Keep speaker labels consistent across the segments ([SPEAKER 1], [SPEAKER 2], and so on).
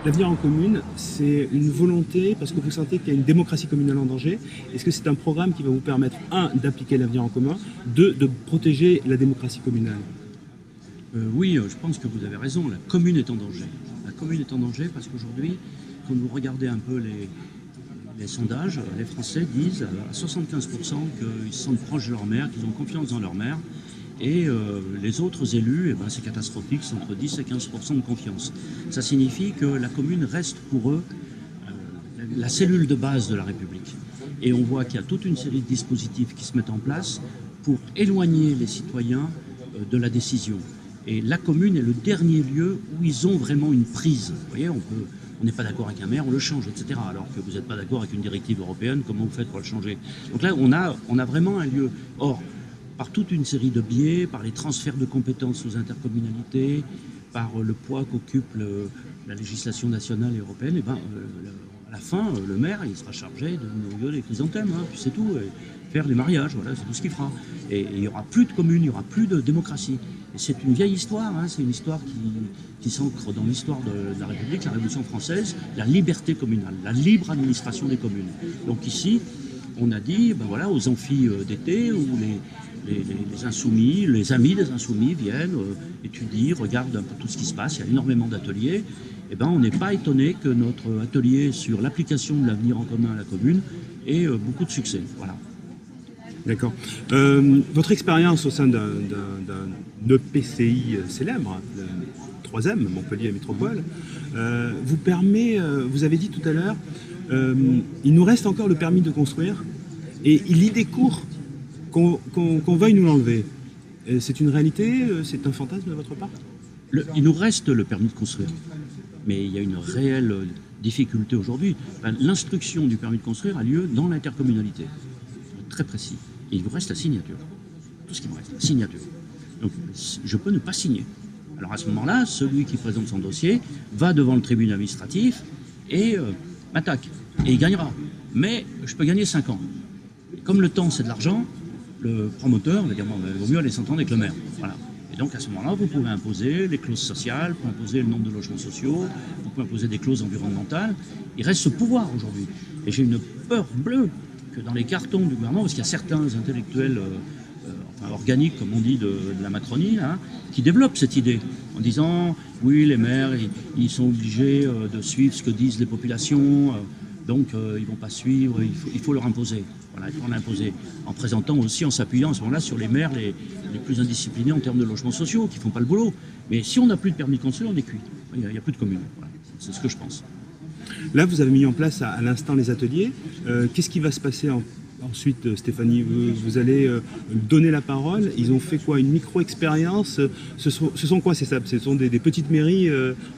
[SPEAKER 1] L'avenir en commune, c'est une volonté parce que vous sentez qu'il y a une démocratie communale en danger. Est-ce que c'est un programme qui va vous permettre, un, d'appliquer l'avenir en commun, deux, de protéger la démocratie communale?
[SPEAKER 2] Oui, je pense que vous avez raison, la commune est en danger. La commune est en danger parce qu'aujourd'hui, quand vous regardez un peu les sondages, les Français disent à 75% qu'ils se sentent proches de leur maire, qu'ils ont confiance dans leur maire. Et les autres élus, eh ben, c'est catastrophique, c'est entre 10 et 15% de confiance. Ça signifie que la commune reste pour eux la cellule de base de la République. Et on voit qu'il y a toute une série de dispositifs qui se mettent en place pour éloigner les citoyens de la décision. Et la commune est le dernier lieu où ils ont vraiment une prise. Vous voyez, on n'est pas d'accord avec un maire, on le change, etc. Alors que vous n'êtes pas d'accord avec une directive européenne, comment vous faites pour le changer? Donc là, on a vraiment un lieu. Or, par toute une série de biais, par les transferts de compétences aux intercommunalités, par le poids qu'occupe la législation nationale et européenne, et ben, à la fin, le maire, il sera chargé de nourrir les chrysanthèmes, hein, puis c'est tout, et faire les mariages, voilà, c'est tout ce qu'il fera. Et il n'y aura plus de communes, il n'y aura plus de démocratie. Et c'est une vieille histoire, hein, c'est une histoire qui s'ancre dans l'histoire de la République, la Révolution française, la liberté communale, la libre administration des communes. Donc ici, on a dit, ben voilà, aux amphis d'été, où les insoumis, les amis des insoumis viennent, étudient, regardent un peu tout ce qui se passe, il y a énormément d'ateliers. Eh ben, on n'est pas étonné que notre atelier sur l'application de l'avenir en commun à la commune ait beaucoup de succès. Voilà.
[SPEAKER 1] D'accord. Votre expérience au sein d'un EPCI célèbre, le 3M, Montpellier Métropole, vous permet, vous avez dit tout à l'heure, il nous reste encore le permis de construire et l'idée court qu'on veuille nous l'enlever. C'est une réalité? C'est un fantasme de votre part?
[SPEAKER 2] Il nous reste le permis de construire, mais il y a une réelle difficulté aujourd'hui. L'instruction du permis de construire a lieu dans l'intercommunalité. Très précis. Et il vous reste la signature. Tout ce qui me reste, la signature. Donc, je peux ne pas signer. Alors à ce moment-là, celui qui présente son dossier va devant le tribunal administratif et m'attaque. Et il gagnera. Mais je peux gagner 5 ans. Et comme le temps, c'est de l'argent, le promoteur va dire, bon, il vaut mieux aller s'entendre avec le maire. Voilà. Et donc à ce moment-là, vous pouvez imposer les clauses sociales, vous pouvez imposer le nombre de logements sociaux, vous pouvez imposer des clauses environnementales. Il reste ce pouvoir aujourd'hui. Et j'ai une peur bleue que dans les cartons du gouvernement, parce qu'il y a certains intellectuels organiques, comme on dit, de la Macronie, hein, qui développent cette idée en disant oui, les maires, ils sont obligés de suivre ce que disent les populations, donc ils ne vont pas suivre, il faut leur imposer. Voilà, il faut l'imposer. En présentant aussi, en s'appuyant à ce moment-là sur les maires les plus indisciplinés en termes de logements sociaux, qui ne font pas le boulot. Mais si on n'a plus de permis de construire, on est cuit. Il n'y a plus de communes. Voilà. C'est ce que je pense.
[SPEAKER 1] Là, vous avez mis en place à l'instant les ateliers. Qu'est-ce qui va se passer ensuite, Stéphanie? Vous allez donner la parole. Ils ont fait quoi? Une micro-expérience? Ce sont quoi? C'est ça? Ce sont des petites mairies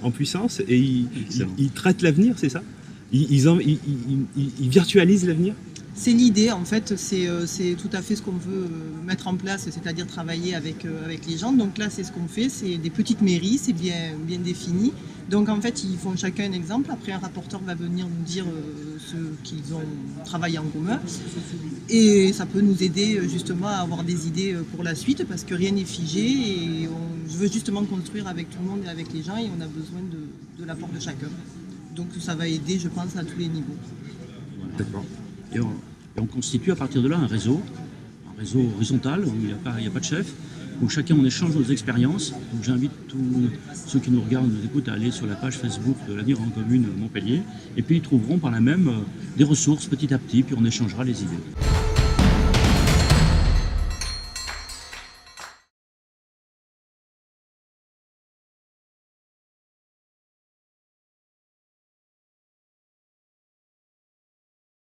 [SPEAKER 1] en puissance et ils traitent l'avenir, c'est ça? Ils virtualisent l'avenir?
[SPEAKER 3] C'est l'idée, en fait, c'est tout à fait ce qu'on veut mettre en place, c'est-à-dire travailler avec les gens. Donc là, c'est ce qu'on fait, c'est des petites mairies, c'est bien défini. Donc en fait, ils font chacun un exemple. Après, un rapporteur va venir nous dire ce qu'ils ont travaillé en commun. Et ça peut nous aider justement à avoir des idées pour la suite, parce que rien n'est figé. Et je veux justement construire avec tout le monde et avec les gens, et on a besoin de l'apport de chacun. Donc ça va aider, je pense, à tous les niveaux.
[SPEAKER 1] D'accord.
[SPEAKER 2] Et on constitue à partir de là un réseau horizontal, où il n'y a pas de chef, où chacun on échange nos expériences. Donc j'invite tous ceux qui nous regardent, nous écoutent, à aller sur la page Facebook de l'avenir en commune Montpellier, et puis ils trouveront par là même des ressources petit à petit, puis on échangera les idées.